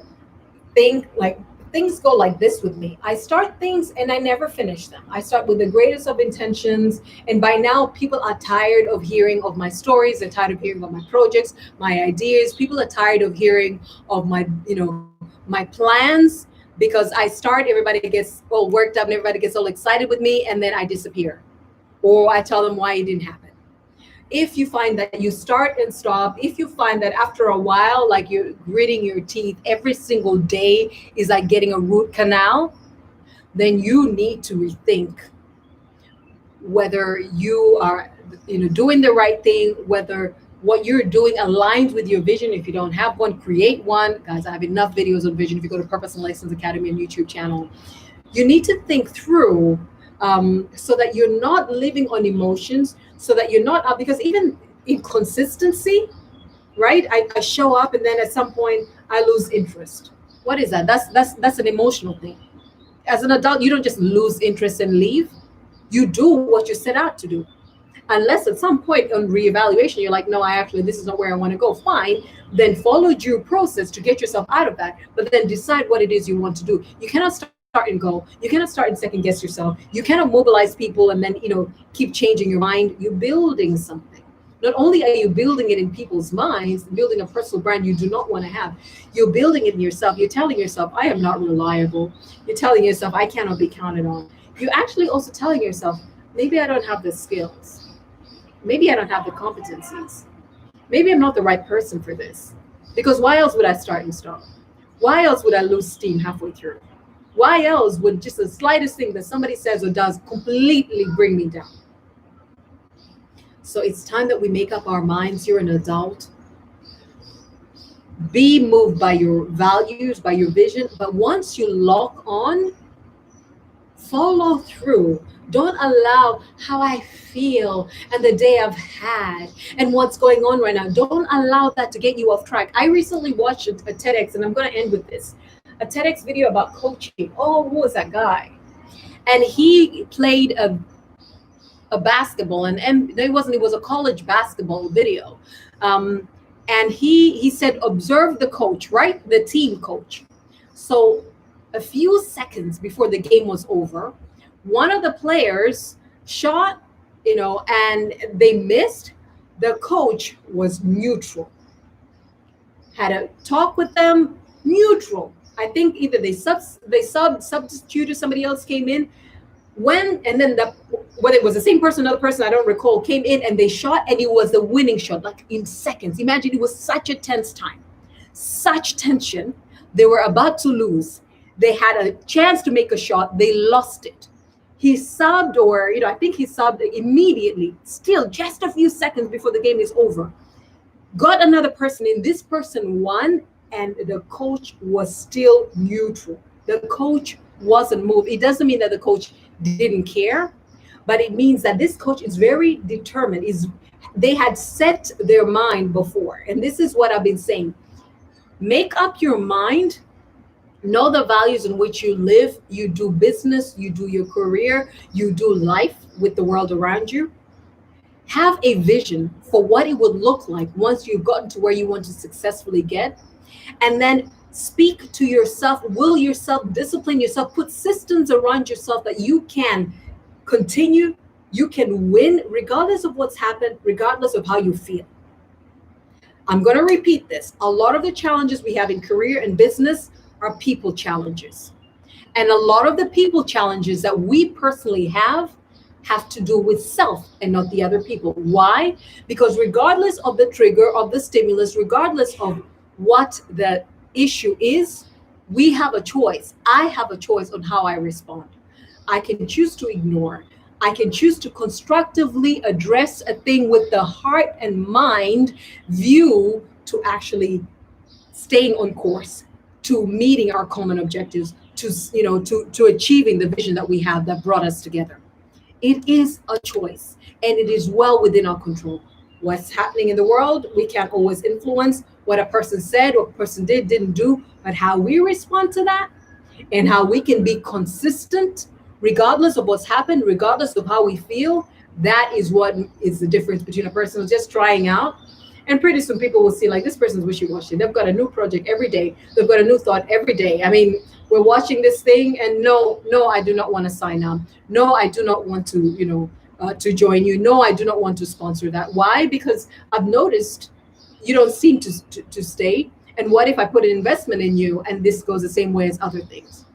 Speaker 1: think like things go like this with me, I start things and I never finish them. I start with the greatest of intentions, and by now people are tired of hearing of my stories. They're tired of hearing of my projects, my ideas. People are tired of hearing of my, my plans, because I start, everybody gets all worked up and everybody gets all excited with me, and then I disappear, or I tell them why it didn't happen. If you find that you start and stop, if you find that after a while, like you're gritting your teeth every single day is like getting a root canal, then you need to rethink whether you are, doing the right thing, whether what you're doing aligns with your vision. If you don't have one, create one. Guys, I have enough videos on vision. If you go to Purpose and License Academy and YouTube channel, you need to think through, so that you're not living on emotions, so that you're not up, because even inconsistency, right? I show up and then at some point I lose interest. What is that? That's an emotional thing. As an adult, you don't just lose interest and leave. You do what you set out to do. Unless at some point on reevaluation, you're like, no, this is not where I want to go. Fine. Then follow due process to get yourself out of that. But then decide what it is you want to do. You cannot start and go. You cannot start and second guess yourself. You cannot mobilize people and then, keep changing your mind. You're building something. Not only are you building it in people's minds, building a personal brand you do not want to have, you're building it in yourself. You're telling yourself, I am not reliable. You're telling yourself, I cannot be counted on. You're actually also telling yourself, maybe I don't have the skills. Maybe I don't have the competencies. Maybe I'm not the right person for this. Because why else would I start and stop? Why else would I lose steam halfway through? Why else would just the slightest thing that somebody says or does completely bring me down? So it's time that we make up our minds. You're an adult. Be moved by your values, by your vision. But once you lock on, follow through. Don't allow how I feel and the day I've had and what's going on right now. Don't allow that to get you off track. I recently watched a TEDx, and I'm going to end with this. A TEDx video about coaching. Oh, who was that guy? And he played a basketball, and it was a college basketball video. And he said, observe the coach, right? The team coach. So a few seconds before the game was over, one of the players shot, and they missed. The coach was neutral. Had a talk with them, neutral. I think either they substituted, somebody else came in. Whether it was the same person, another person, I don't recall, came in and they shot, and it was the winning shot, like in seconds. Imagine, it was such a tense time, such tension. They were about to lose. They had a chance to make a shot. They lost it. He subbed, or, I think he subbed immediately, still just a few seconds before the game is over. Got another person in. This person won, and the coach was still neutral. The coach wasn't moved. It doesn't mean that the coach didn't care, but it means that this coach is very determined. They had set their mind before. And this is what I've been saying. Make up your mind. Know the values in which you live. You do business, you do your career, you do life with the world around you. Have a vision for what it would look like once you've gotten to where you want to successfully get. And then speak to yourself, will yourself, discipline yourself, put systems around yourself that you can continue, you can win regardless of what's happened, regardless of how you feel. I'm going to repeat this. A lot of the challenges we have in career and business are people challenges. And a lot of the people challenges that we personally have to do with self and not the other people. Why? Because regardless of the trigger, of the stimulus, regardless of what the issue is, we have a choice. I have a choice on how I respond. I can choose to ignore. I can choose to constructively address a thing with the heart and mind view to actually staying on course, to meeting our common objectives, to achieving the vision that we have that brought us together. It is a choice, and it is well within our control. What's happening in the world, we can't always influence. What a person said, what a person didn't do, but how we respond to that and how we can be consistent regardless of what's happened, regardless of how we feel, that is what is the difference between a person who's just trying out And pretty soon people will see like this person's wishy-washy. They've got a new project every day. They've got a new thought every day. I mean, we're watching this thing and no, I do not want to sign up. No, I do not want to, to join you. No, I do not want to sponsor that. Why? Because I've noticed you don't seem to stay. And what if I put an investment in you and this goes the same way as other things?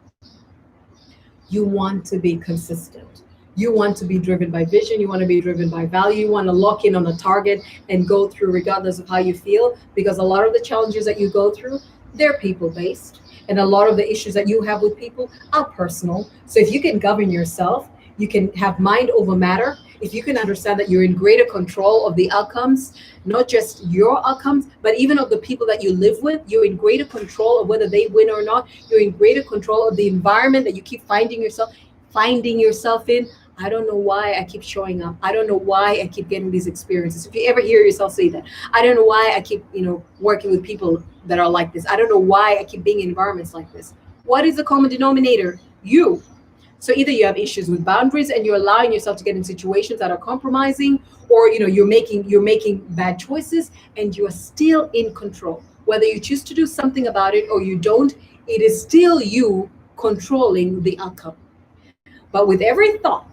Speaker 1: You want to be consistent. You want to be driven by vision. You want to be driven by value. You want to lock in on a target and go through regardless of how you feel, because a lot of the challenges that you go through, they're people based. And a lot of the issues that you have with people are personal. So if you can govern yourself, you can have mind over matter. If you can understand that you're in greater control of the outcomes, not just your outcomes, but even of the people that you live with, you're in greater control of whether they win or not. You're in greater control of the environment that you keep finding yourself in. I don't know why I keep showing up. I don't know why I keep getting these experiences. If you ever hear yourself say that, I don't know why I keep, working with people that are like this. I don't know why I keep being in environments like this. What is the common denominator? You. So either you have issues with boundaries and you're allowing yourself to get in situations that are compromising, or you're making bad choices and you are still in control. Whether you choose to do something about it or you don't, it is still you controlling the outcome. But with every thought,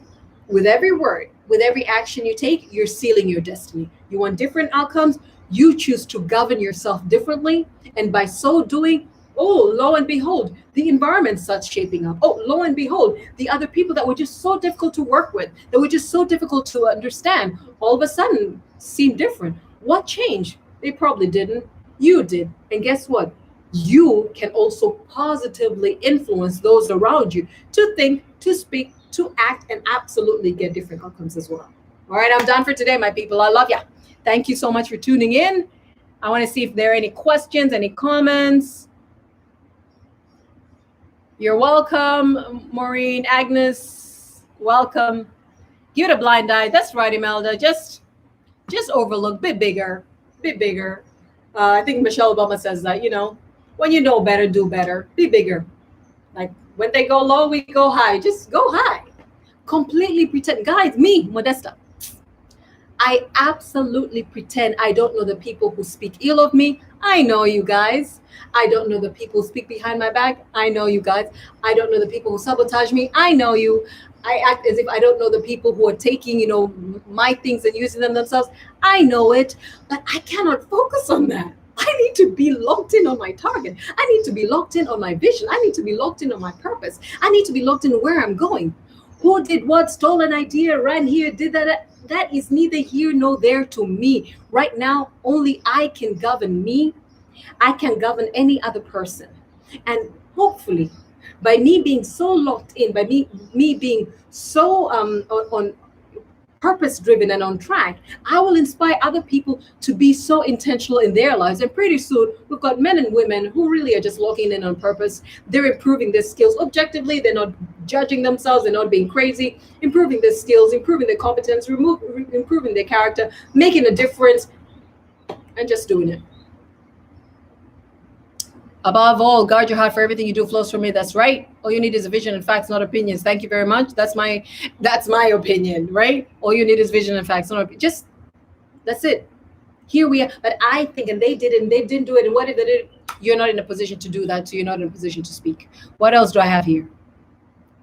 Speaker 1: with every word, with every action you take, you're sealing your destiny. You want different outcomes, you choose to govern yourself differently, and by so doing, oh, lo and behold, the environment starts shaping up. Oh, lo and behold, the other people that were just so difficult to work with, that were just so difficult to understand, all of a sudden seem different. What changed? They probably didn't. You did. And guess what? You can also positively influence those around you to think, to speak, to act, and absolutely get different outcomes as well. All right, I'm done for today, my people. I love ya. Thank you so much for tuning in. I want to see if there are any questions, any comments. You're welcome, Maureen, Agnes, welcome. Give it a blind eye. That's right, Imelda. Just overlook, bit bigger. I think Michelle Obama says that, when you know better, do better, be bigger. Like when they go low, we go high. Just go high. Completely pretend. Guys, me, Modesta, I absolutely pretend I don't know the people who speak ill of me. I know you guys. I don't know the people who speak behind my back. I know you guys. I don't know the people who sabotage me. I know you. I act as if I don't know the people who are taking, my things and using them themselves. I know it, but I cannot focus on that. I need to be locked in on my target. I need to be locked in on my vision. I need to be locked in on my purpose. I need to be locked in where I'm going. Who did what, stole an idea, ran here, did that? That is neither here nor there to me. Right now, only I can govern me. I can govern any other person. And hopefully, by me being so locked in, by me being so on purpose driven and on track, I will inspire other people to be so intentional in their lives. And pretty soon we've got men and women who really are just locking in on purpose. They're improving their skills objectively. They're not judging themselves. They're not being crazy, improving their skills, improving their competence, improving their character, making a difference, and just doing it. Above all, guard your heart, for everything you do flows from me. That's right. All you need is a vision and facts, not opinions. Thank you very much. That's my opinion, right? All you need is vision and facts, not just that's it. Here we are. But I think, and they did it, and they didn't do it, and what if they did? You're not in a position to do that, so you're not in a position to speak. What else do I have here?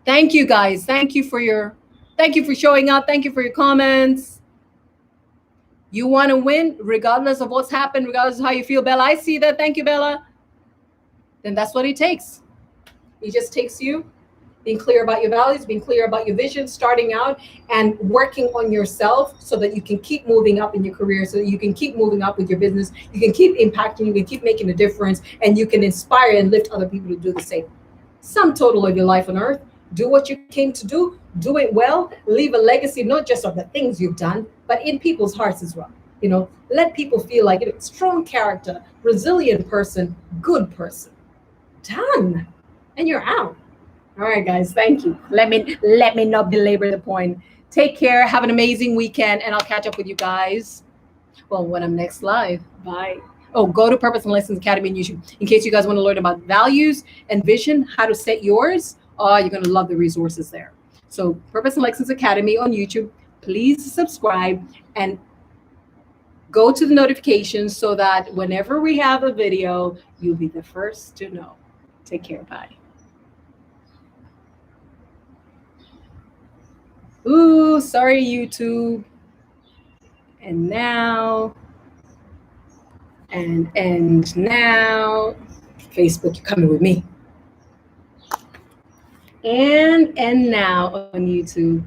Speaker 1: Thank you, guys. Thank you for showing up. Thank you for your comments. You want to win, regardless of what's happened, regardless of how you feel, Bella. I see that. Thank you, Bella. Then that's what it takes. It just takes you being clear about your values, being clear about your vision, starting out and working on yourself so that you can keep moving up in your career, so that you can keep moving up with your business, you can keep impacting, you can keep making a difference, and you can inspire and lift other people to do the same. Sum total of your life on earth. Do what you came to do it well, leave a legacy, not just of the things you've done, but in people's hearts as well. Let people feel like strong character, resilient person, good person. Done. And you're out. All right, guys. Thank you. Let me not belabor the point. Take care. Have an amazing weekend, and I'll catch up with you guys. Well, when I'm next live. Bye. Oh, go to Purpose and Lessons Academy on YouTube in case you guys want to learn about values and vision, how to set yours. Oh, you're going to love the resources there. So Purpose and Lessons Academy on YouTube. Please subscribe and go to the notifications so that whenever we have a video, you'll be the first to know. Take care. Bye. Ooh, sorry, YouTube. And now, and now, Facebook, you're coming with me. And now on YouTube.